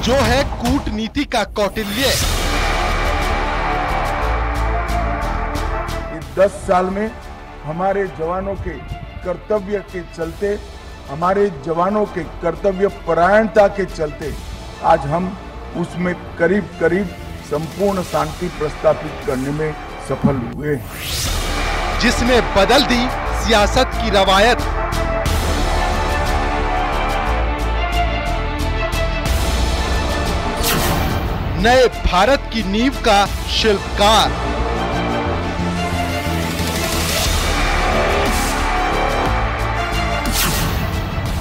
जो है कूटनीति का कौटिल्य। 10 साल में हमारे जवानों के कर्तव्य के चलते, हमारे जवानों के कर्तव्य परायणता के चलते आज हम उसमें करीब करीब संपूर्ण शांति प्रस्थापित करने में सफल हुए, जिसने बदल दी सियासत की रवायत। नए भारत की नींव का शिल्पकार।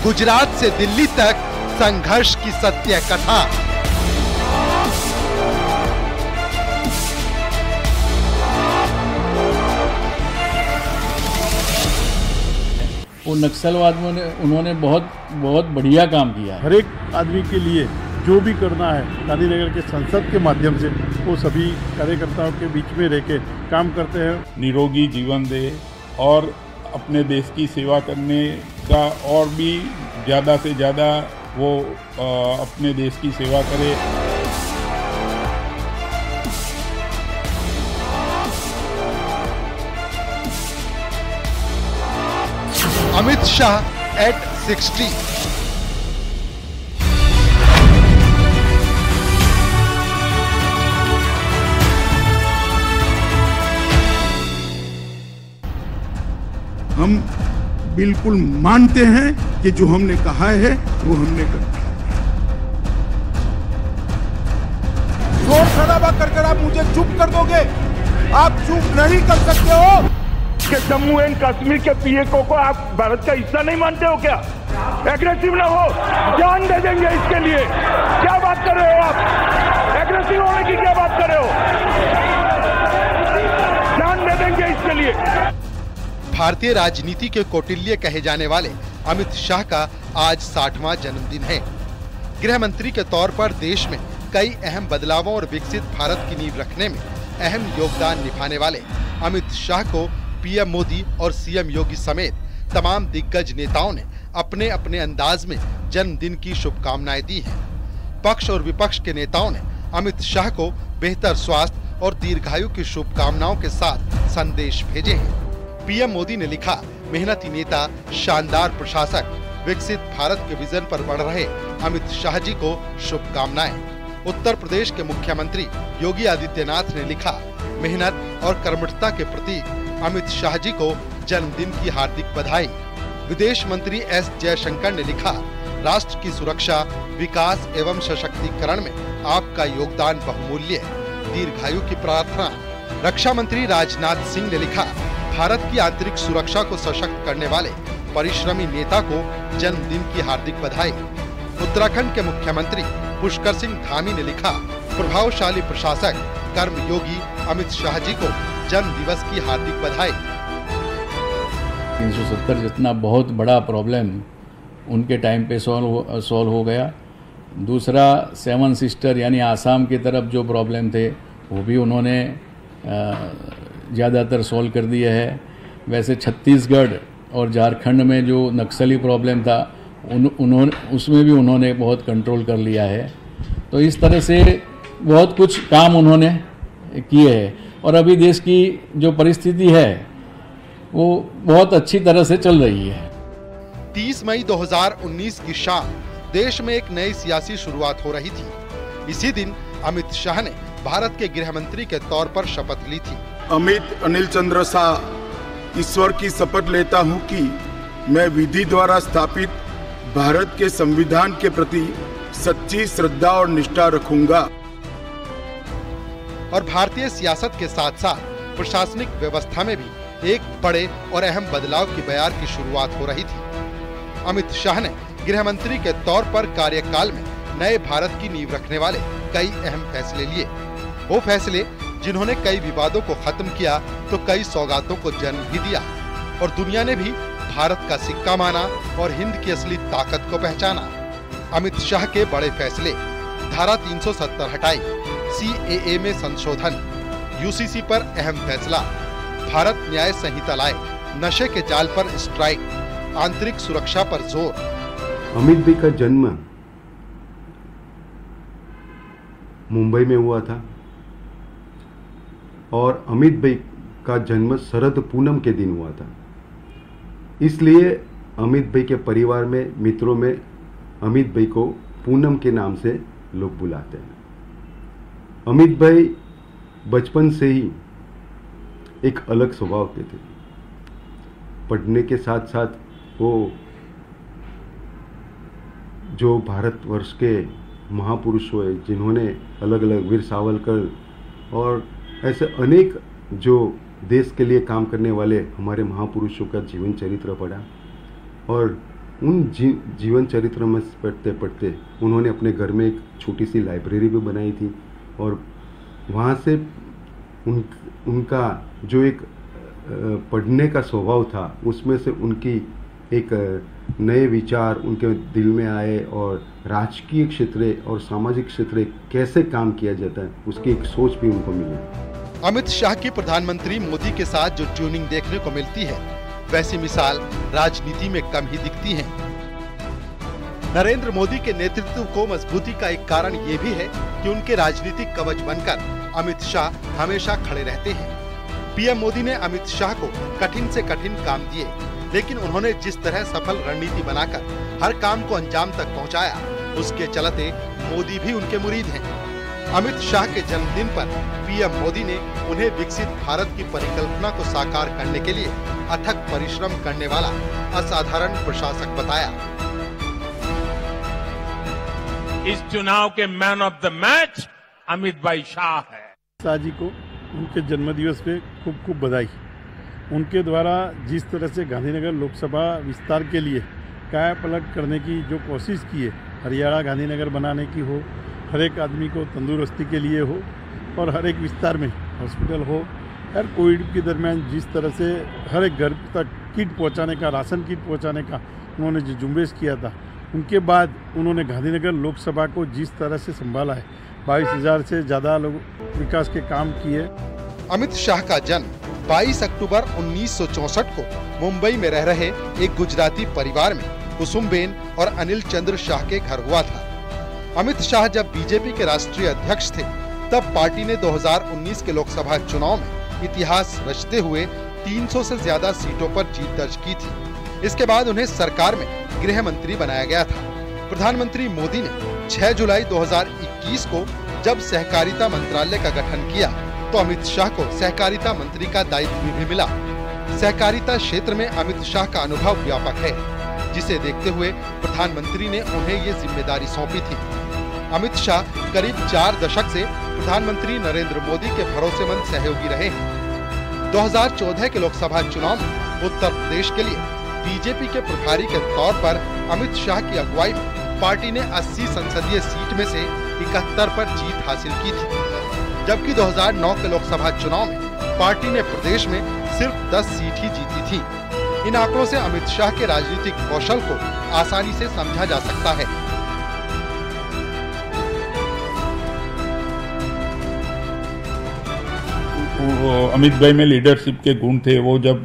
गुजरात से दिल्ली तक संघर्ष की सत्य कथा। वो नक्सलवाद में उन्होंने बहुत बढ़िया काम किया। हर एक आदमी के लिए जो भी करना है गांधीनगर के संसद के माध्यम से वो सभी कार्यकर्ताओं के बीच में रह के काम करते हैं। निरोगी जीवन दे और अपने देश की सेवा करने का और भी ज़्यादा से ज़्यादा वो अपने देश की सेवा करे। अमित शाह at 60। हम बिल्कुल मानते हैं कि जो हमने कहा है वो हमने कर। शोर शराबा कर आप मुझे चुप कर दोगे? आप चुप नहीं कर सकते हो कि जम्मू एंड कश्मीर के पीएको को आप भारत का हिस्सा नहीं मानते हो क्या? एग्रेसिव ना हो, जान दे देंगे इसके लिए। क्या बात कर रहे हो आप? एग्रेसिव होने की क्या बात कर रहे हो? जान दे देंगे इसके लिए। भारतीय राजनीति के कौटिल्य कहे जाने वाले अमित शाह का आज 60वां जन्मदिन है। गृह मंत्री के तौर पर देश में कई अहम बदलावों और विकसित भारत की नींव रखने में अहम योगदान निभाने वाले अमित शाह को पीएम मोदी और सीएम योगी समेत तमाम दिग्गज नेताओं ने अपने अपने अंदाज में जन्मदिन की शुभकामनाएं दी हैं। पक्ष और विपक्ष के नेताओं ने अमित शाह को बेहतर स्वास्थ्य और दीर्घायु की शुभकामनाओं के साथ संदेश भेजे हैं। पीएम मोदी ने लिखा, मेहनती नेता, शानदार प्रशासक, विकसित भारत के विजन पर बढ़ रहे अमित शाह जी को शुभकामनाएं। उत्तर प्रदेश के मुख्यमंत्री योगी आदित्यनाथ ने लिखा, मेहनत और कर्मठता के प्रतीक अमित शाह जी को जन्मदिन की हार्दिक बधाई। विदेश मंत्री एस जयशंकर ने लिखा, राष्ट्र की सुरक्षा, विकास एवं सशक्तिकरण में आपका योगदान बहुमूल्य है। दीर्घायु की प्रार्थना। रक्षा मंत्री राजनाथ सिंह ने लिखा, भारत की आंतरिक सुरक्षा को सशक्त करने वाले परिश्रमी नेता को जन्मदिन की हार्दिक बधाई। उत्तराखंड के मुख्यमंत्री पुष्कर सिंह धामी ने लिखा, प्रभावशाली प्रशासक, कर्मयोगी अमित शाह जी को जन्म दिवस की हार्दिक बधाई। 370 जितना बहुत बड़ा प्रॉब्लम उनके टाइम पे सॉल्व हो गया। दूसरा 7 सिस्टर यानी आसाम की तरफ जो प्रॉब्लम थे वो भी उन्होंने ज़्यादातर सॉल्व कर दिया है। वैसे छत्तीसगढ़ और झारखंड में जो नक्सली प्रॉब्लम था उसमें भी उन्होंने बहुत कंट्रोल कर लिया है। तो इस तरह से बहुत कुछ काम उन्होंने किए हैं और अभी देश की जो परिस्थिति है वो बहुत अच्छी तरह से चल रही है। 30 मई 2019 की शाम देश में एक नई सियासी शुरुआत हो रही थी। इसी दिन अमित शाह ने भारत के गृह मंत्री के तौर पर शपथ ली थी। अमित अनिल चंद्र शाह ईश्वर की शपथ लेता हूं कि मैं विधि द्वारा स्थापित भारत के संविधान के प्रति सच्ची श्रद्धा और निष्ठा रखूंगा। और भारतीय सियासत के साथ साथ प्रशासनिक व्यवस्था में भी एक बड़े और अहम बदलाव की बयार की शुरुआत हो रही थी। अमित शाह ने गृह मंत्री के तौर पर कार्यकाल में नए भारत की नींव रखने वाले कई अहम फैसले लिए। वो फैसले जिन्होंने कई विवादों को खत्म किया तो कई सौगातों को जन्म भी दिया और दुनिया ने भी भारत का सिक्का माना और हिंद की असली ताकत को पहचाना। अमित शाह के बड़े फैसले, धारा 370 हटाई, CAA में संशोधन, UCC पर अहम फैसला, भारत न्याय संहिता लाए, नशे के जाल पर स्ट्राइक, आंतरिक सुरक्षा पर जोर। अमित भाई का जन्म मुंबई में हुआ था और अमित भाई का जन्म शरद पूनम के दिन हुआ था। इसलिए अमित भाई के परिवार में, मित्रों में अमित भाई को पूनम के नाम से लोग बुलाते हैं। अमित भाई बचपन से ही एक अलग स्वभाव के थे। पढ़ने के साथ साथ वो जो भारतवर्ष के महापुरुष हुए, जिन्होंने अलग अलग वीर सावरकर और ऐसे अनेक जो देश के लिए काम करने वाले हमारे महापुरुषों का जीवन चरित्र पढ़ा और उन जीवन चरित्र में पढ़ते पढ़ते उन्होंने अपने घर में एक छोटी सी लाइब्रेरी भी बनाई थी और वहाँ से उनका जो एक पढ़ने का स्वभाव था, उसमें से उनकी एक नए विचार उनके दिल में आए और राजकीय क्षेत्र और सामाजिक क्षेत्र कैसे काम किया जाता है, उसकी एक सोच भी उनको मिली। अमित शाह की प्रधानमंत्री मोदी के साथ जो ट्यूनिंग देखने को मिलती है, वैसी मिसाल राजनीति में कम ही दिखती है। नरेंद्र मोदी के नेतृत्व को मजबूती का एक कारण ये भी है कि उनके राजनीतिक कवच बनकर अमित शाह हमेशा खड़े रहते हैं। पीएम मोदी ने अमित शाह को कठिन से कठिन काम दिए, लेकिन उन्होंने जिस तरह सफल रणनीति बनाकर हर काम को अंजाम तक पहुंचाया, उसके चलते मोदी भी उनके मुरीद हैं। अमित शाह के जन्मदिन पर पीएम मोदी ने उन्हें विकसित भारत की परिकल्पना को साकार करने के लिए अथक परिश्रम करने वाला असाधारण प्रशासक बताया। इस चुनाव के man of the match Amit भाई शाह है। शाह जी को उनके जन्मदिवस पे खूब खूब बधाई। उनके द्वारा जिस तरह से गांधीनगर लोकसभा विस्तार के लिए काया पलट करने की जो कोशिश की है, हरियाणा गांधीनगर बनाने की हो, हर एक आदमी को तंदुरुस्ती के लिए हो और हर एक विस्तार में हॉस्पिटल हो, हर कोविड के दरमियान जिस तरह से हर एक घर तक किट पहुंचाने का, राशन किट पहुंचाने का उन्होंने जो जुम्बेश किया था, उनके बाद उन्होंने गांधीनगर लोकसभा को जिस तरह से संभाला है, 22,000 से ज़्यादा लोग विकास के काम किए। अमित शाह का जन्म 22 अक्टूबर 1964 को मुंबई में रह रहे एक गुजराती परिवार में कुसुमबेन और अनिल चंद्र शाह के घर हुआ था। अमित शाह जब बीजेपी के राष्ट्रीय अध्यक्ष थे, तब पार्टी ने 2019 के लोकसभा चुनाव में इतिहास रचते हुए 300 से ज्यादा सीटों पर जीत दर्ज की थी। इसके बाद उन्हें सरकार में गृह मंत्री बनाया गया था। प्रधानमंत्री मोदी ने 6 जुलाई 2021 को जब सहकारिता मंत्रालय का गठन किया, तो अमित शाह को सहकारिता मंत्री का दायित्व भी मिला। सहकारिता क्षेत्र में अमित शाह का अनुभव व्यापक है, जिसे देखते हुए प्रधानमंत्री ने उन्हें ये जिम्मेदारी सौंपी थी। अमित शाह करीब 4 दशक से प्रधानमंत्री नरेंद्र मोदी के भरोसेमंद सहयोगी रहे हैं। 2014 के लोकसभा चुनाव में उत्तर प्रदेश के लिए बीजेपी के प्रभारी के तौर पर अमित शाह की अगुवाई में पार्टी ने 80 संसदीय सीट में से 71 पर जीत हासिल की थी, जबकि 2009 के लोकसभा चुनाव में पार्टी ने प्रदेश में सिर्फ 10 सीट ही जीती थी। इन आंकड़ों से अमित शाह के राजनीतिक कौशल को आसानी से समझा जा सकता है। अमित भाई में लीडरशिप के गुण थे। वो जब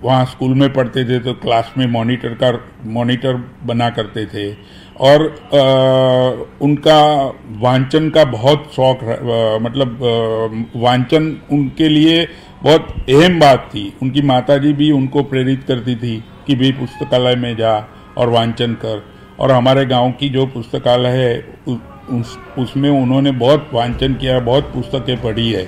वहाँ स्कूल में पढ़ते थे तो क्लास में मॉनिटर बना करते थे और उनका वांचन का बहुत शौक, मतलब वांचन उनके लिए बहुत अहम बात थी। उनकी माताजी भी उनको प्रेरित करती थी कि भी पुस्तकालय में जा और वांचन कर, और हमारे गांव की जो पुस्तकालय है उसमें उन्होंने बहुत वांचन किया, बहुत पुस्तकें पढ़ी है।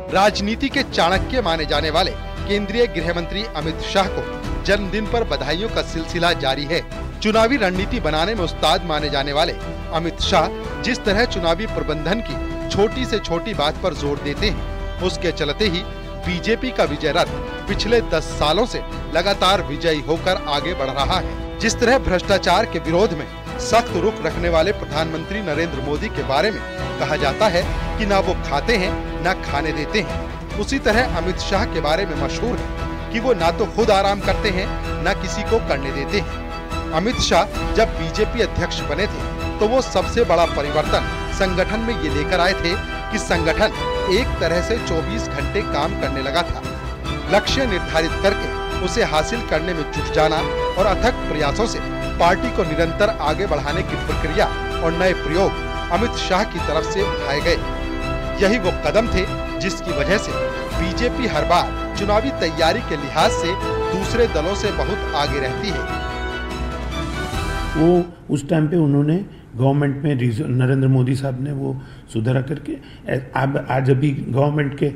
राजनीति के चाणक्य माने जाने वाले केंद्रीय गृह मंत्री अमित शाह को जन्मदिन पर बधाइयों का सिलसिला जारी है। चुनावी रणनीति बनाने में उस्ताद माने जाने वाले अमित शाह जिस तरह चुनावी प्रबंधन की छोटी से छोटी बात पर जोर देते हैं, उसके चलते ही बीजेपी का विजय रथ पिछले 10 सालों से लगातार विजयी होकर आगे बढ़ रहा है। जिस तरह भ्रष्टाचार के विरोध में सख्त रुख रखने वाले प्रधानमंत्री नरेंद्र मोदी के बारे में कहा जाता है कि ना वो खाते हैं ना खाने देते हैं, उसी तरह अमित शाह के बारे में मशहूर है कि वो ना तो खुद आराम करते हैं ना किसी को करने देते हैं। अमित शाह जब बीजेपी अध्यक्ष बने थे तो वो सबसे बड़ा परिवर्तन संगठन में ये लेकर आए थे कि संगठन एक तरह से 24 घंटे काम करने लगा था। लक्ष्य निर्धारित करके उसे हासिल करने में जुट जाना और अथक प्रयासों से पार्टी को निरंतर आगे बढ़ाने की प्रक्रिया और नए प्रयोग अमित शाह की तरफ से उठाए गए। यही वो कदम थे जिसकी वजह से बीजेपी हर बार चुनावी तैयारी के लिहाज से दूसरे दलों से बहुत आगे रहती है। वो उस टाइम पे उन्होंने गवर्नमेंट में नरेंद्र मोदी साहब ने वो सुधारा करके आज अभी गवर्नमेंट के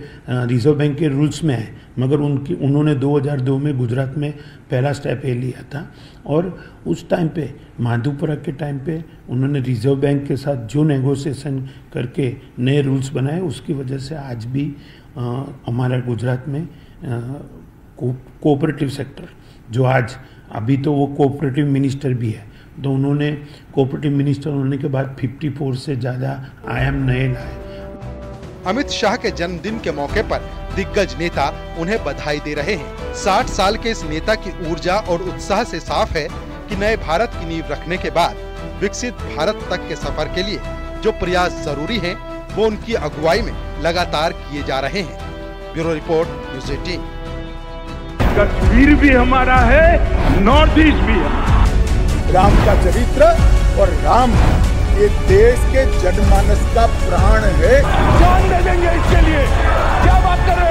रिजर्व बैंक के रूल्स में है, मगर उन्होंने 2002 में गुजरात में पहला स्टेप ये लिया था। और उस टाइम पे माधवपुरा के टाइम पे उन्होंने रिजर्व बैंक के साथ जो नेगोशिएशन करके नए रूल्स बनाए, उसकी वजह से आज भी हमारा गुजरात में कोऑपरेटिव सेक्टर जो आज अभी तो वो कोऑपरेटिव मिनिस्टर भी है, तो उन्होंने कोऑपरेटिव मिनिस्टर होने के बाद 54 से ज़्यादा आयाम नए लाए। अमित शाह के जन्मदिन के मौके पर दिग्गज नेता उन्हें बधाई दे रहे हैं। 60 साल के इस नेता की ऊर्जा और उत्साह से साफ है कि नए भारत की नींव रखने के बाद विकसित भारत तक के सफर के लिए जो प्रयास जरूरी हैं, वो उनकी अगुवाई में लगातार किए जा रहे हैं। Bureau report, news 18। कश्मीर भी हमारा है, नॉर्थ ईस्ट भी है। राम का चरित्र और राम ये देश के जनमानस का प्राण है। जान दे देंगे इसके लिए, क्या बात कर रहे हो?